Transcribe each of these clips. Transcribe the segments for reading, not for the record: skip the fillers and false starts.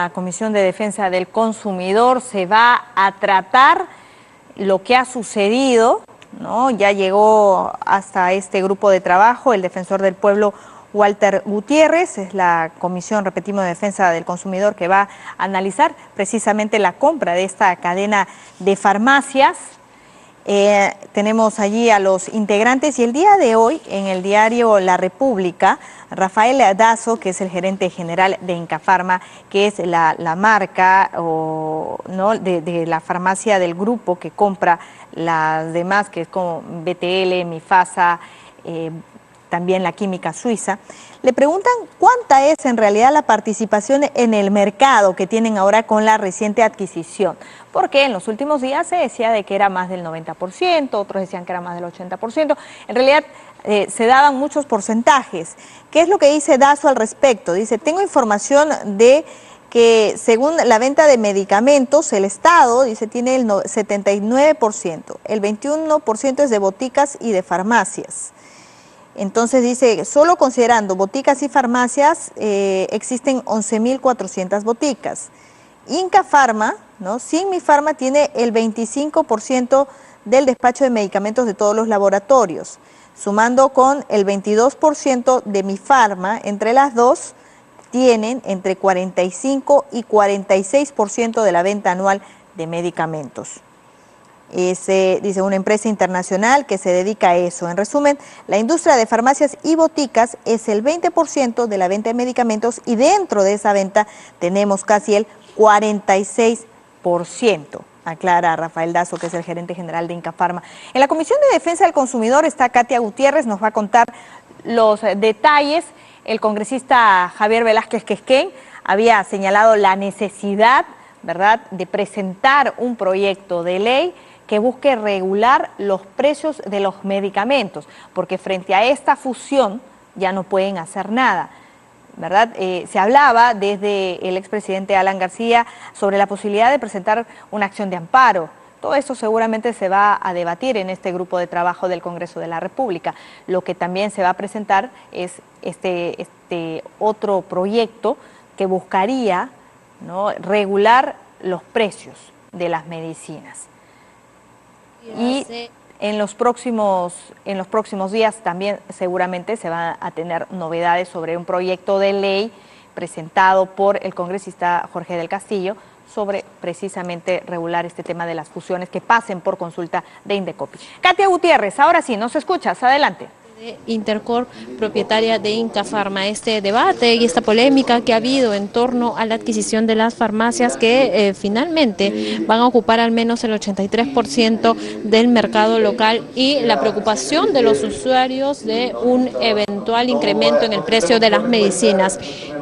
La Comisión de Defensa del Consumidor se va a tratar lo que ha sucedido, ¿no? Ya llegó hasta este grupo de trabajo el defensor del pueblo Walter Gutiérrez, es la Comisión, repetimos, de Defensa del Consumidor que va a analizar precisamente la compra de esta cadena de farmacias. Tenemos allí a los integrantes y el día de hoy en el diario La República, Rafael Dazo, que es el gerente general de Incafarma, que es la marca ¿no? de la farmacia del grupo que compra las demás, que es como BTL, Mifasa, también la Química Suiza. Le preguntan cuánta es en realidad la participación en el mercado que tienen ahora con la reciente adquisición, porque en los últimos días se decía de que era más del 90%, otros decían que era más del 80%, en realidad se daban muchos porcentajes. ¿Qué es lo que dice Dazo al respecto? Dice, tengo información de que según la venta de medicamentos, el Estado, dice, tiene el 79%, el 21% es de boticas y de farmacias. Entonces dice, solo considerando boticas y farmacias, existen 11.400 boticas. Incafarma, ¿no? Sin Mifarma tiene el 25% del despacho de medicamentos de todos los laboratorios, sumando con el 22% de Mifarma, entre las dos tienen entre 45 y 46% de la venta anual de medicamentos. Dice una empresa internacional que se dedica a eso. En resumen, la industria de farmacias y boticas es el 20% de la venta de medicamentos y dentro de esa venta tenemos casi el 46%, aclara Rafael Dazo, que es el gerente general de Incafarma. En la Comisión de Defensa del Consumidor está Katia Gutiérrez, nos va a contar los detalles. El congresista Javier Velázquez Quesquén había señalado la necesidad, ¿verdad?, de presentar un proyecto de ley que busque regular los precios de los medicamentos, porque frente a esta fusión ya no pueden hacer nada, ¿verdad? Se hablaba desde el expresidente Alan García sobre la posibilidad de presentar una acción de amparo. Todo esto seguramente se va a debatir en este grupo de trabajo del Congreso de la República. Lo que también se va a presentar es este otro proyecto que buscaría, ¿no?, regular los precios de las medicinas. Y en los próximos días también seguramente se van a tener novedades sobre un proyecto de ley presentado por el congresista Jorge del Castillo sobre precisamente regular este tema de las fusiones que pasen por consulta de Indecopi. Katia Gutiérrez, ahora sí, ¿nos escuchas? Adelante. Intercorp, propietaria de Incafarma, este debate y esta polémica que ha habido en torno a la adquisición de las farmacias que finalmente van a ocupar al menos el 83% del mercado local y la preocupación de los usuarios de un eventual incremento en el precio de las medicinas.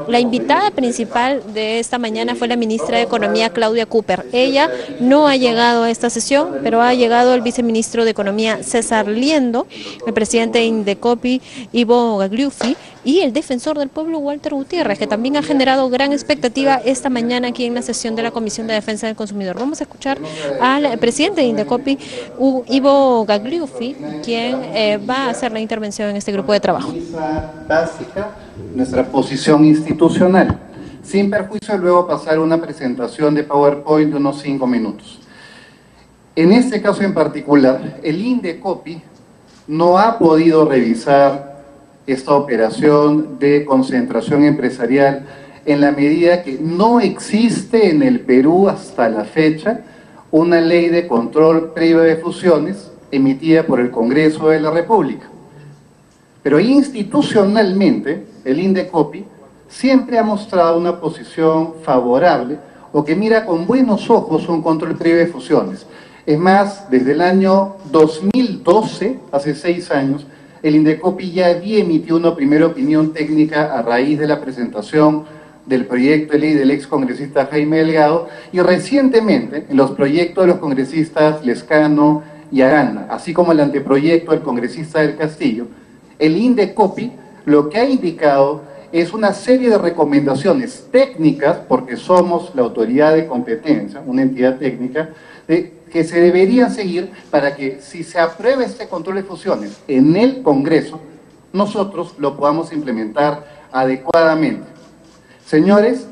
La invitada principal de esta mañana fue la ministra de Economía, Claudia Cooper. Ella no ha llegado a esta sesión, pero ha llegado el viceministro de Economía, César Liendo, el presidente de Indecopi, Ivo Gagliuffi, y el defensor del pueblo, Walter Gutiérrez, que también ha generado gran expectativa esta mañana aquí en la sesión de la Comisión de Defensa del Consumidor. Vamos a escuchar al presidente de Indecopi, Ivo Gagliuffi, quien va a hacer la intervención en este grupo de trabajo. Básica, nuestra posición institucional, sin perjuicio de luego pasar una presentación de PowerPoint de unos 5 minutos. En este caso en particular, el Indecopi no ha podido revisar esta operación de concentración empresarial en la medida que no existe en el Perú hasta la fecha una ley de control previo de fusiones emitida por el Congreso de la República. Pero institucionalmente el Indecopi siempre ha mostrado una posición favorable o que mira con buenos ojos un control previo de fusiones. Es más, desde el año 2012, hace 6 años, el Indecopi ya había emitido una primera opinión técnica a raíz de la presentación del proyecto de ley del ex congresista Jaime Delgado y recientemente en los proyectos de los congresistas Lescano y Arana, así como el anteproyecto del congresista del Castillo, el Indecopi lo que ha indicado es una serie de recomendaciones técnicas, porque somos la autoridad de competencia, una entidad técnica, que se deberían seguir para que si se apruebe este control de fusiones en el Congreso, nosotros lo podamos implementar adecuadamente. Señores,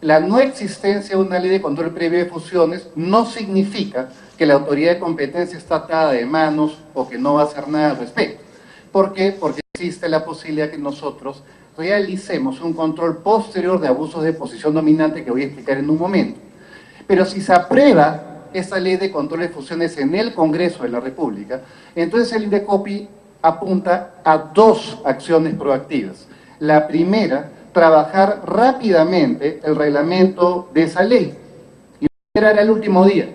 la no existencia de una ley de control previo de fusiones no significa que la autoridad de competencia está atada de manos o que no va a hacer nada al respecto. ¿Por qué? Porque existe la posibilidad que nosotros realicemos un control posterior de abusos de posición dominante que voy a explicar en un momento. Pero si se aprueba esta ley de control de fusiones en el Congreso de la República, entonces el INDECOPI apunta a dos acciones proactivas. La primera, trabajar rápidamente el reglamento de esa ley y esperar al último día.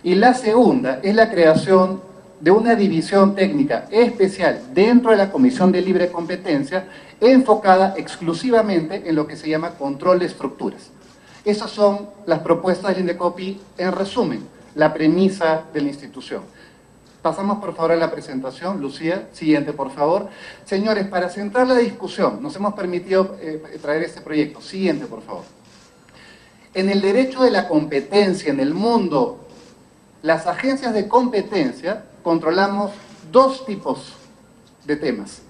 Y la segunda es la creación de una división técnica especial dentro de la Comisión de Libre Competencia enfocada exclusivamente en lo que se llama control de estructuras. Esas son las propuestas del INDECOPI en resumen, la premisa de la institución. Pasamos por favor a la presentación. Lucía, siguiente por favor. Señores, para centrar la discusión, nos hemos permitido traer este proyecto. Siguiente por favor. En el derecho de la competencia en el mundo, las agencias de competencia controlamos dos tipos de temas.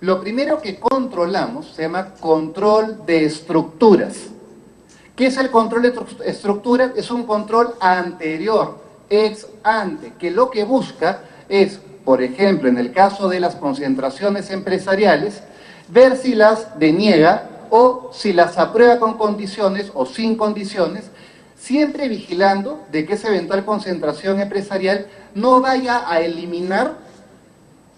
Lo primero que controlamos se llama control de estructuras. ¿Qué es el control de estructuras? Es un control anterior, ex ante, que lo que busca es, por ejemplo, en el caso de las concentraciones empresariales, ver si las deniega o si las aprueba con condiciones o sin condiciones, siempre vigilando de que esa eventual concentración empresarial no vaya a eliminar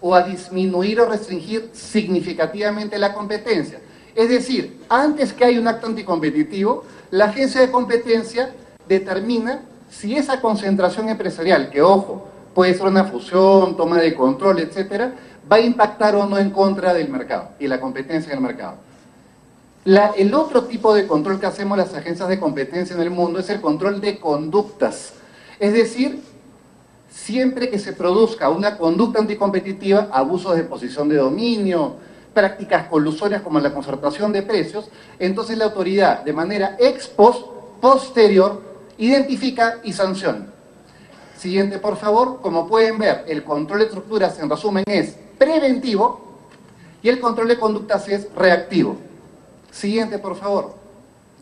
o a disminuir o restringir significativamente la competencia. Es decir, antes que haya un acto anticompetitivo, la agencia de competencia determina si esa concentración empresarial, que ojo, puede ser una fusión, toma de control, etcétera, va a impactar o no en contra del mercado y la competencia del mercado. El otro tipo de control que hacemos las agencias de competencia en el mundo es el control de conductas. Es decir, siempre que se produzca una conducta anticompetitiva, abusos de posición de dominio, prácticas colusorias como la concertación de precios, entonces la autoridad de manera ex post, posterior, identifica y sanciona. Siguiente por favor. Como pueden ver, el control de estructuras en resumen es preventivo y el control de conductas es reactivo. Siguiente, por favor.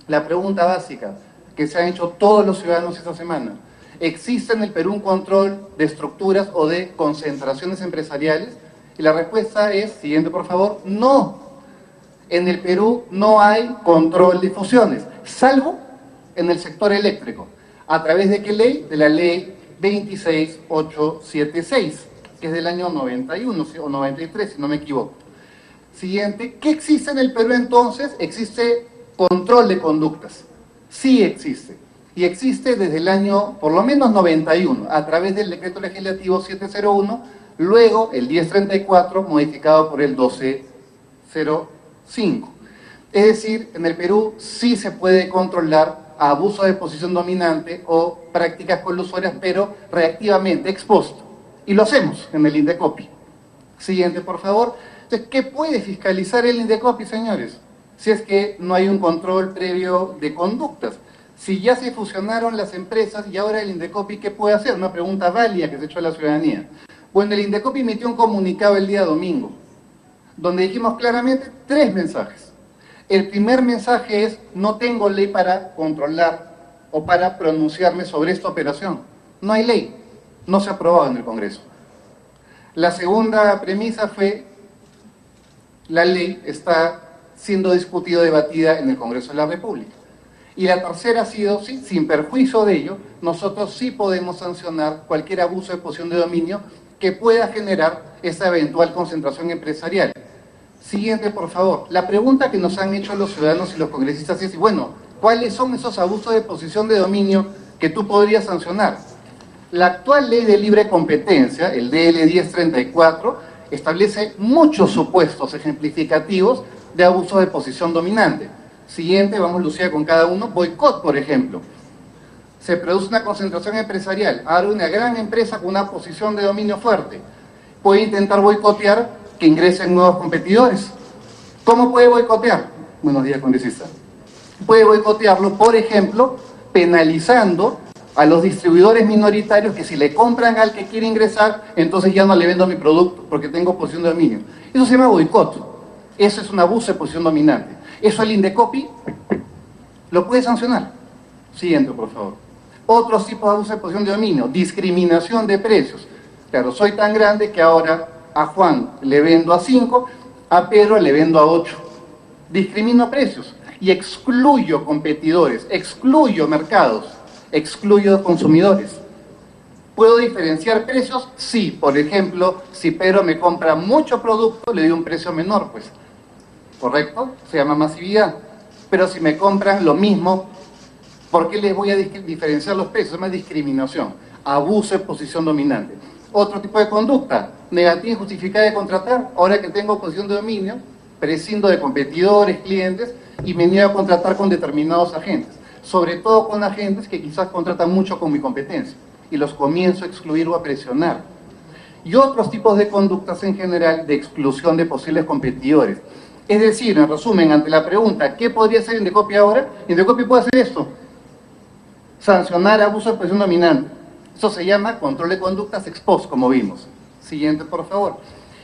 La pregunta básica que se han hecho todos los ciudadanos esta semana. ¿Existe en el Perú un control de estructuras o de concentraciones empresariales? Y la respuesta es, siguiente por favor, no. En el Perú no hay control de fusiones, salvo en el sector eléctrico. ¿A través de qué ley? De la ley 26876, que es del año 91 o 93, si no me equivoco. Siguiente, ¿qué existe en el Perú entonces? Existe control de conductas. Sí existe. Y existe desde el año, por lo menos 91, a través del decreto legislativo 701, luego el 1034, modificado por el 1205. Es decir, en el Perú sí se puede controlar abuso de posición dominante o prácticas colusorias, pero reactivamente, ex post. Y lo hacemos en el INDECOPI. Siguiente, por favor. Entonces, ¿qué puede fiscalizar el INDECOPI, señores? Si es que no hay un control previo de conductas. Si ya se fusionaron las empresas y ahora el INDECOPI, ¿qué puede hacer? Una pregunta válida que se echó a la ciudadanía. Bueno, el INDECOPI emitió un comunicado el día domingo, donde dijimos claramente 3 mensajes. El primer mensaje es, no tengo ley para controlar o para pronunciarme sobre esta operación. No hay ley, no se ha aprobado en el Congreso. La segunda premisa fue, la ley está siendo discutida o debatida en el Congreso de la República. Y la tercera ha sido, sí, sin perjuicio de ello, nosotros sí podemos sancionar cualquier abuso de posición de dominio que pueda generar esa eventual concentración empresarial. Siguiente, por favor. La pregunta que nos han hecho los ciudadanos y los congresistas es, bueno, ¿cuáles son esos abusos de posición de dominio que tú podrías sancionar? La actual ley de libre competencia, el DL 1034, establece muchos supuestos ejemplificativos de abuso de posición dominante. Siguiente, vamos Lucía con cada uno. Boicot, por ejemplo. Se produce una concentración empresarial. Ahora una gran empresa con una posición de dominio fuerte puede intentar boicotear que ingresen nuevos competidores. ¿Cómo puede boicotear? Buenos días, congresista. Puede boicotearlo, por ejemplo, penalizando a los distribuidores minoritarios que si le compran al que quiere ingresar, entonces ya no le vendo mi producto porque tengo posición de dominio. Eso se llama boicot. Eso es un abuso de posición dominante. Eso el Indecopi lo puede sancionar. Siguiente, por favor. Otros tipos de abuso de posición de dominio, discriminación de precios. Claro, soy tan grande que ahora a Juan le vendo a 5, a Pedro le vendo a 8. Discrimino precios y excluyo competidores, excluyo mercados, excluyo consumidores. ¿Puedo diferenciar precios? Sí. Por ejemplo, si Pedro me compra mucho producto, le doy un precio menor, pues. ¿Correcto? Se llama masividad. Pero si me compran lo mismo, ¿por qué les voy a diferenciar los precios? Se llama discriminación, abuso de posición dominante. Otro tipo de conducta, negativa y justificada de contratar. Ahora que tengo posición de dominio, prescindo de competidores, clientes, y me niego a contratar con determinados agentes. Sobre todo con agentes que quizás contratan mucho con mi competencia. Y los comienzo a excluir o a presionar. Y otros tipos de conductas en general de exclusión de posibles competidores. Es decir, en resumen, ante la pregunta, ¿qué podría hacer Indecopi ahora? Indecopi puede hacer esto. Sancionar abuso de posición dominante. Eso se llama control de conductas ex post, como vimos. Siguiente, por favor.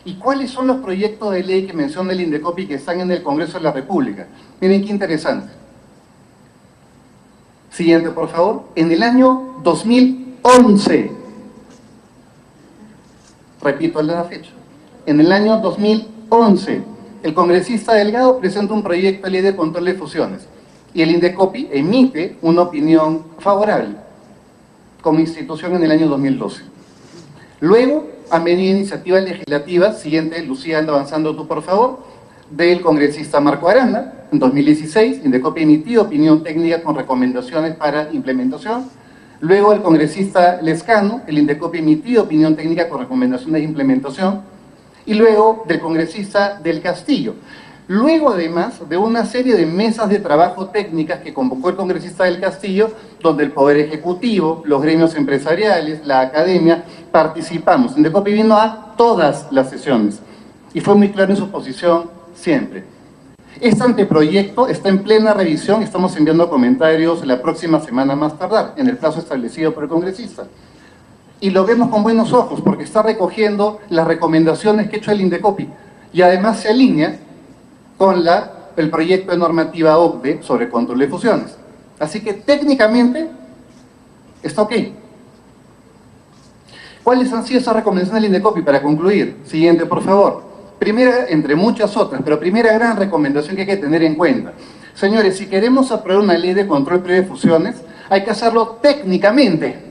¿Y cuáles son los proyectos de ley que menciona el Indecopi que están en el Congreso de la República? Miren qué interesante. Siguiente, por favor. En el año 2011, repito la fecha, en el año 2011, el congresista Delgado presenta un proyecto de ley de control de fusiones y el Indecopi emite una opinión favorable como institución en el año 2012. Luego han venido iniciativas legislativas, siguiente, Lucía, anda avanzando tú por favor, del congresista Marco Arana. En 2016, Indecopi emitió opinión técnica con recomendaciones para implementación. Luego el congresista Lescano, el Indecopi emitió opinión técnica con recomendaciones de implementación. Y luego del congresista del Castillo. Luego, además, de una serie de mesas de trabajo técnicas que convocó el congresista del Castillo, donde el Poder Ejecutivo, los gremios empresariales, la academia, participamos. Indecopi vino a todas las sesiones y fue muy claro en su posición siempre. Este anteproyecto está en plena revisión, estamos enviando comentarios la próxima semana más tardar, en el plazo establecido por el congresista. Y lo vemos con buenos ojos, porque está recogiendo las recomendaciones que ha hecho el Indecopi, y además se alinea con el proyecto de normativa OCDE sobre control de fusiones. Así que técnicamente está ok. ¿Cuáles han sido esas recomendaciones del Indecopi para concluir? Siguiente, por favor. Primera, entre muchas otras, pero primera gran recomendación que hay que tener en cuenta. Señores, si queremos aprobar una ley de control previo de fusiones, hay que hacerlo técnicamente.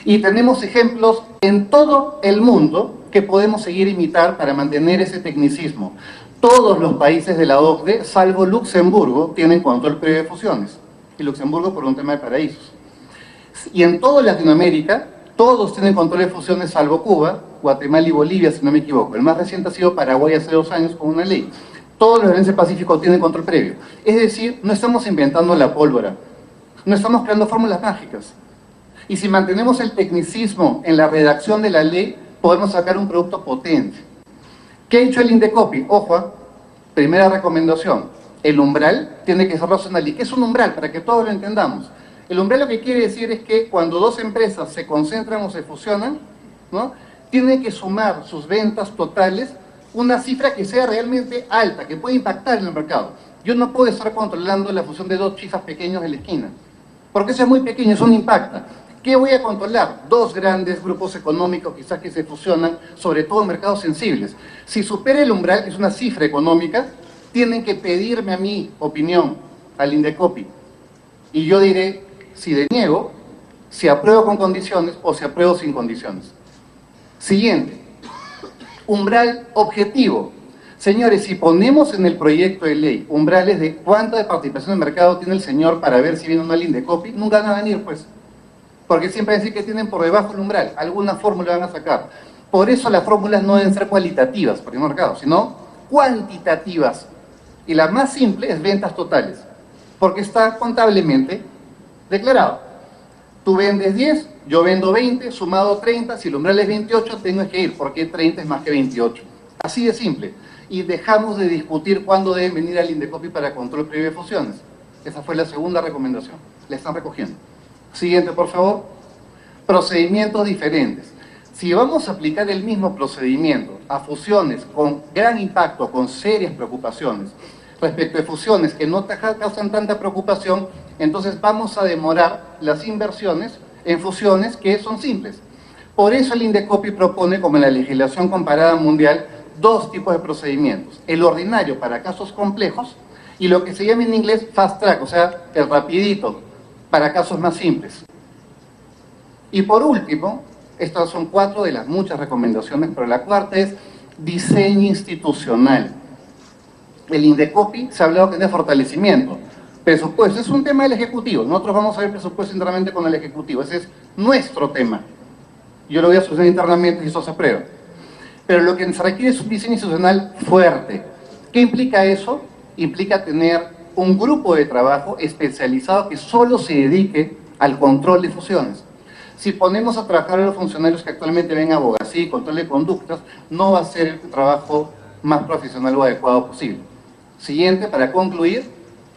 Y tenemos ejemplos en todo el mundo que podemos seguir imitar para mantener ese tecnicismo. Todos los países de la OCDE, salvo Luxemburgo, tienen control previo de fusiones. Y Luxemburgo por un tema de paraísos. Y en toda Latinoamérica, todos tienen control de fusiones salvo Cuba, Guatemala y Bolivia, si no me equivoco. El más reciente ha sido Paraguay hace 2 años con una ley. Todos los países del Pacífico tienen control previo. Es decir, no estamos inventando la pólvora. No estamos creando fórmulas mágicas. Y si mantenemos el tecnicismo en la redacción de la ley, podemos sacar un producto potente. ¿Qué ha hecho el Indecopi? Ojo, primera recomendación. El umbral tiene que ser racional. ¿Y qué es un umbral? Para que todos lo entendamos. El umbral lo que quiere decir es que cuando 2 empresas se concentran o se fusionan, ¿no?, tienen que sumar sus ventas totales una cifra que sea realmente alta, que pueda impactar en el mercado. Yo no puedo estar controlando la fusión de 2 chifas pequeños de la esquina, porque eso es muy pequeño, eso no impacta. ¿Qué voy a controlar? 2 grandes grupos económicos quizás que se fusionan, sobre todo en mercados sensibles. Si supera el umbral, que es una cifra económica, tienen que pedirme a mi opinión, al Indecopi. Y yo diré si deniego, si apruebo con condiciones o si apruebo sin condiciones. Siguiente. Umbral objetivo. Señores, si ponemos en el proyecto de ley umbrales de cuánta de participación de mercado tiene el señor para ver si viene o no el Indecopi, nunca van a venir, pues. Porque siempre van a decir que tienen por debajo el umbral. Alguna fórmula van a sacar. Por eso las fórmulas no deben ser cualitativas para el mercado, sino cuantitativas. Y la más simple es ventas totales, porque está contablemente declarado. Tú vendes 10, yo vendo 20, sumado 30, si el umbral es 28, tengo que ir, porque 30 es más que 28. Así de simple. Y dejamos de discutir cuándo deben venir al Indecopi para control previo de fusiones. Esa fue la segunda recomendación. La están recogiendo. Siguiente, por favor. Procedimientos diferentes. Si vamos a aplicar el mismo procedimiento a fusiones con gran impacto, con serias preocupaciones, respecto de fusiones que no causan tanta preocupación, entonces vamos a demorar las inversiones en fusiones que son simples. Por eso el Indecopi propone, como en la legislación comparada mundial, dos tipos de procedimientos. El ordinario para casos complejos y lo que se llama en inglés fast track, o sea, el rapidito, para casos más simples. Y por último, estas son 4 de las muchas recomendaciones, pero la cuarta es diseño institucional. El Indecopi se ha hablado que es de fortalecimiento. Presupuesto es un tema del Ejecutivo. Nosotros vamos a ver presupuesto internamente con el Ejecutivo. Ese es nuestro tema. Yo lo voy a solucionar internamente y eso se aprueba. Pero lo que se requiere es un diseño institucional fuerte. ¿Qué implica eso? Implica tener un grupo de trabajo especializado que solo se dedique al control de fusiones. Si ponemos a trabajar a los funcionarios que actualmente ven abogacía y control de conductas, no va a ser el trabajo más profesional o adecuado posible. Siguiente, para concluir,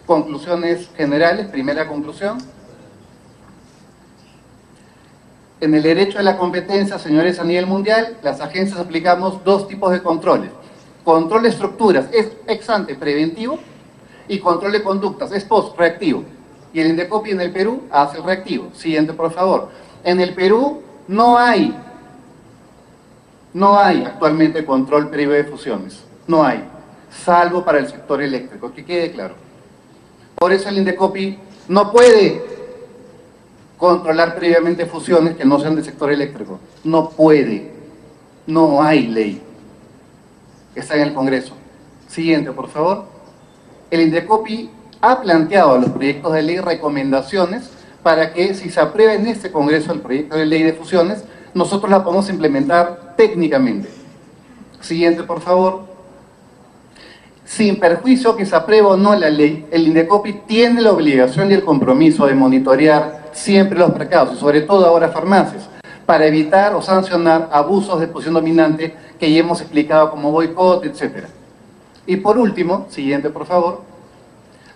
conclusiones generales. Primera conclusión. En el derecho de la competencia, señores, a nivel mundial, las agencias aplicamos 2 tipos de controles. Control de estructuras es ex ante, preventivo, y control de conductas es post, reactivo. Y el Indecopi en el Perú hace el reactivo. Siguiente, por favor. En el Perú no hay actualmente control previo de fusiones. No hay. Salvo para el sector eléctrico, que quede claro. Por eso el Indecopi no puede controlar previamente fusiones que no sean del sector eléctrico. No puede. No hay ley. Está en el Congreso. Siguiente, por favor. El Indecopi ha planteado a los proyectos de ley recomendaciones para que, si se aprueba en este Congreso el proyecto de ley de fusiones, nosotros la podemos implementar técnicamente. Siguiente, por favor. Sin perjuicio que se apruebe o no la ley, el Indecopi tiene la obligación y el compromiso de monitorear siempre los mercados, y sobre todo ahora farmacias, para evitar o sancionar abusos de posición dominante que ya hemos explicado como boicot, etc. Y por último, siguiente por favor,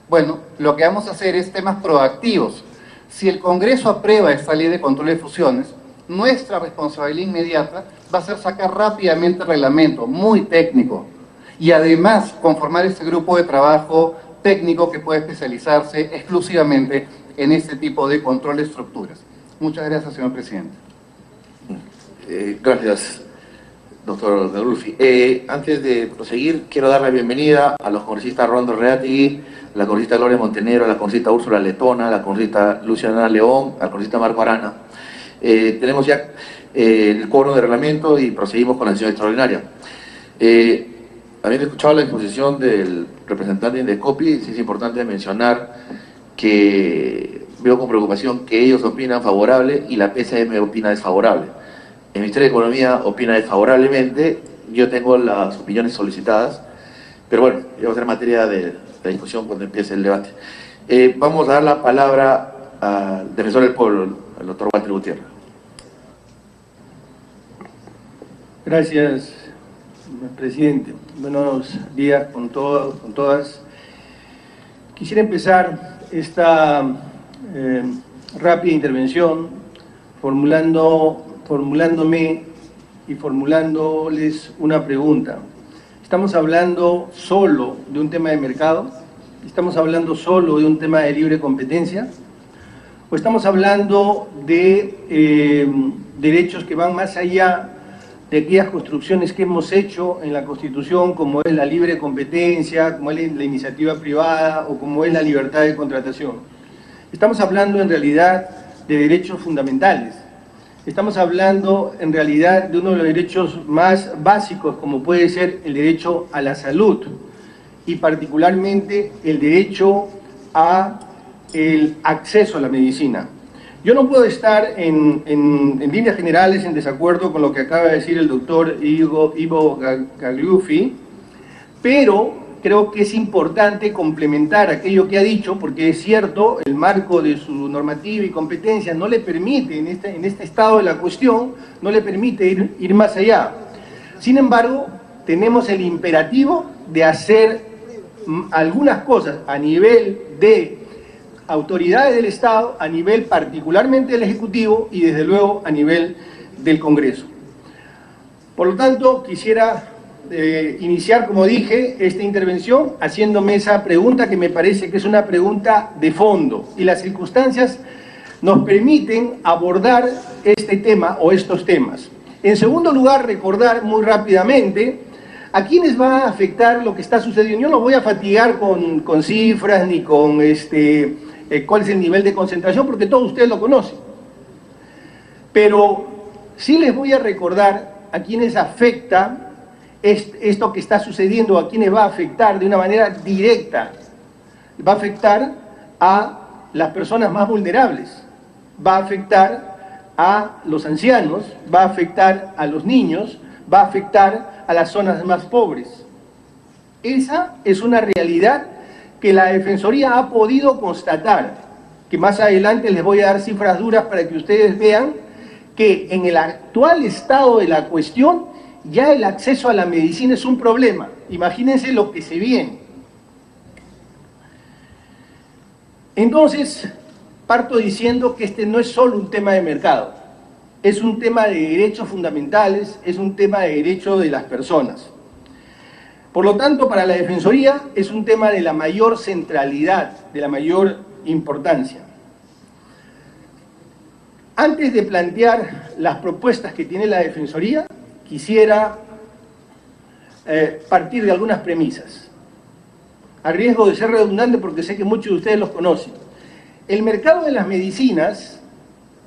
bueno, lo que vamos a hacer es temas proactivos. Si el Congreso aprueba esta ley de control de fusiones, nuestra responsabilidad inmediata va a ser sacar rápidamente el reglamento, muy técnico, y además conformar este grupo de trabajo técnico que puede especializarse exclusivamente en este tipo de control de estructuras. Muchas gracias, señor presidente. Gracias, doctor Garulfi. Antes de proseguir, quiero dar la bienvenida a los congresistas Rondo Reategui, a la congresista Gloria Montenegro, a la congresista Úrsula Letona, a la congresista Luciana León, al congresista Marco Arana. Tenemos ya el quórum de reglamento y proseguimos con la sesión extraordinaria. Habiendo escuchado la exposición del representante de Indecopi, sí es importante mencionar que veo con preocupación que ellos opinan favorable y la PCM opina desfavorable. El Ministerio de Economía opina desfavorablemente, yo tengo las opiniones solicitadas, pero bueno, vamos a ser materia de la discusión cuando empiece el debate. Vamos a dar la palabra al defensor del pueblo, al doctor Walter Gutiérrez. Gracias, presidente. Buenos días con todos, con todas. Quisiera empezar esta rápida intervención formulándome y formulándoles una pregunta. ¿Estamos hablando solo de un tema de mercado? ¿Estamos hablando solo de un tema de libre competencia? ¿O estamos hablando de derechos que van más allá de aquellas construcciones que hemos hecho en la Constitución, como es la libre competencia, como es la iniciativa privada o como es la libertad de contratación? Estamos hablando en realidad de derechos fundamentales. Estamos hablando en realidad de uno de los derechos más básicos, como puede ser el derecho a la salud y particularmente el derecho a el acceso a la medicina. Yo no puedo estar en líneas generales en desacuerdo con lo que acaba de decir el doctor Ivo Garulfi, pero creo que es importante complementar aquello que ha dicho, porque es cierto, el marco de su normativa y competencia no le permite, en este estado de la cuestión, no le permite ir más allá. Sin embargo, tenemos el imperativo de hacer algunas cosas a nivel de autoridades del Estado, a nivel particularmente del Ejecutivo y desde luego a nivel del Congreso. Por lo tanto, quisiera iniciar, como dije, esta intervención haciéndome esa pregunta que me parece que es una pregunta de fondo, y las circunstancias nos permiten abordar este tema o estos temas. En segundo lugar, recordar muy rápidamente a quiénes va a afectar lo que está sucediendo. Yo no voy a fatigar con cifras ni con cuál es el nivel de concentración, porque todos ustedes lo conocen. Pero sí les voy a recordar a quienes afecta esto que está sucediendo, a quienes va a afectar de una manera directa. Va a afectar a las personas más vulnerables, va a afectar a los ancianos, va a afectar a los niños, va a afectar a las zonas más pobres. Esa es una realidad que la Defensoría ha podido constatar, que más adelante les voy a dar cifras duras para que ustedes vean que en el actual estado de la cuestión ya el acceso a la medicina es un problema. Imagínense lo que se viene. Entonces, parto diciendo que este no es solo un tema de mercado, es un tema de derechos fundamentales, es un tema de derechos de las personas. Por lo tanto, para la Defensoría es un tema de la mayor centralidad, de la mayor importancia. Antes de plantear las propuestas que tiene la Defensoría, quisiera partir de algunas premisas, a riesgo de ser redundante porque sé que muchos de ustedes los conocen. El mercado de las medicinas,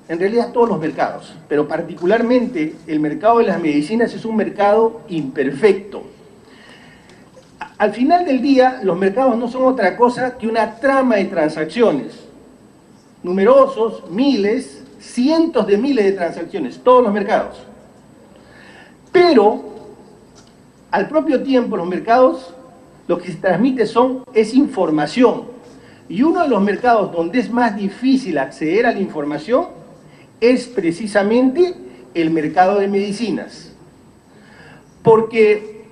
en realidad todos los mercados, pero particularmente el mercado de las medicinas es un mercado imperfecto. Al final del día, los mercados no son otra cosa que una trama de transacciones, numerosos, miles, cientos de miles de transacciones, todos los mercados. Pero, al propio tiempo, los mercados, lo que se transmite es información. Y uno de los mercados donde es más difícil acceder a la información es precisamente el mercado de medicinas. Porque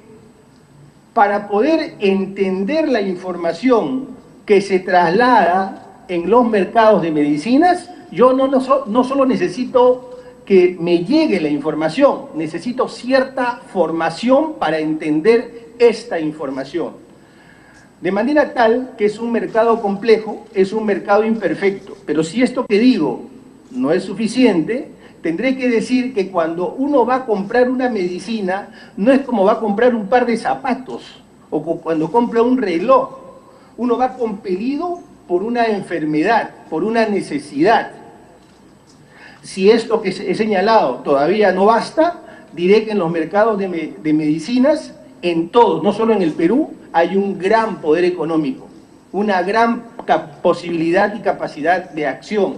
para poder entender la información que se traslada en los mercados de medicinas, yo no solo necesito que me llegue la información, necesito cierta formación para entender esta información. De manera tal que es un mercado complejo, es un mercado imperfecto. Pero si esto que digo no es suficiente, tendré que decir que cuando uno va a comprar una medicina, no es como va a comprar un par de zapatos o cuando compra un reloj. Uno va compelido por una enfermedad, por una necesidad. Si esto que he señalado todavía no basta, diré que en los mercados de medicinas, en todos, no solo en el Perú, hay un gran poder económico, una gran posibilidad y capacidad de acción.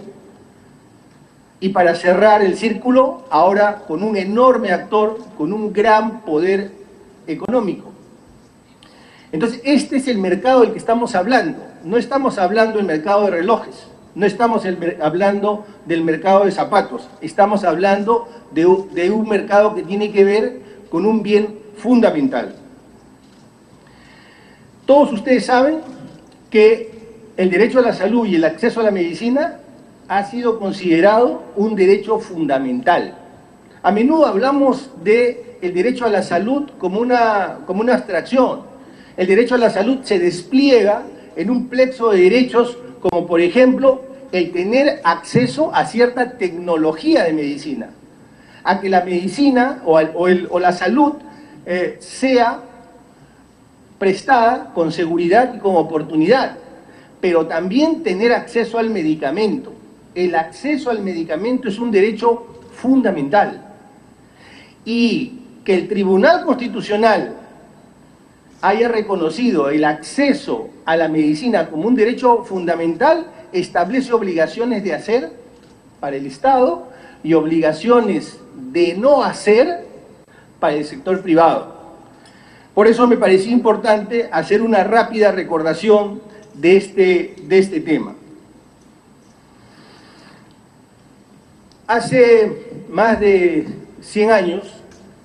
Y para cerrar el círculo, ahora con un enorme actor, con un gran poder económico. Entonces, este es el mercado del que estamos hablando. No estamos hablando del mercado de relojes, no estamos hablando del mercado de zapatos, estamos hablando de un mercado que tiene que ver con un bien fundamental. Todos ustedes saben que el derecho a la salud y el acceso a la medicina ha sido considerado un derecho fundamental. A menudo hablamos del derecho a la salud como una abstracción. El derecho a la salud se despliega en un plexo de derechos como por ejemplo el tener acceso a cierta tecnología de medicina, a que la medicina o la salud sea prestada con seguridad y con oportunidad, pero también tener acceso al medicamento. El acceso al medicamento es un derecho fundamental. Y que el Tribunal Constitucional haya reconocido el acceso a la medicina como un derecho fundamental establece obligaciones de hacer para el Estado y obligaciones de no hacer para el sector privado. Por eso me pareció importante hacer una rápida recordación de este tema. Hace más de 100 años,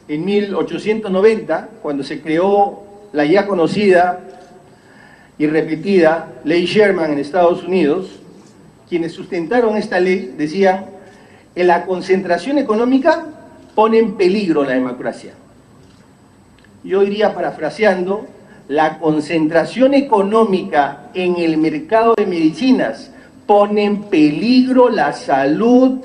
en 1890, cuando se creó la ya conocida y repetida Ley Sherman en Estados Unidos, quienes sustentaron esta ley decían que la concentración económica pone en peligro la democracia. yo iría parafraseando, la concentración económica en el mercado de medicinas pone en peligro la salud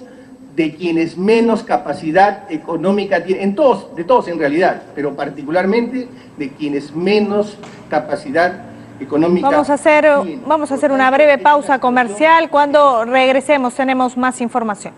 de quienes menos capacidad económica tienen, de todos en realidad, pero particularmente de quienes menos capacidad económica tienen. Vamos a hacer una breve pausa comercial. Cuando regresemos tenemos más información.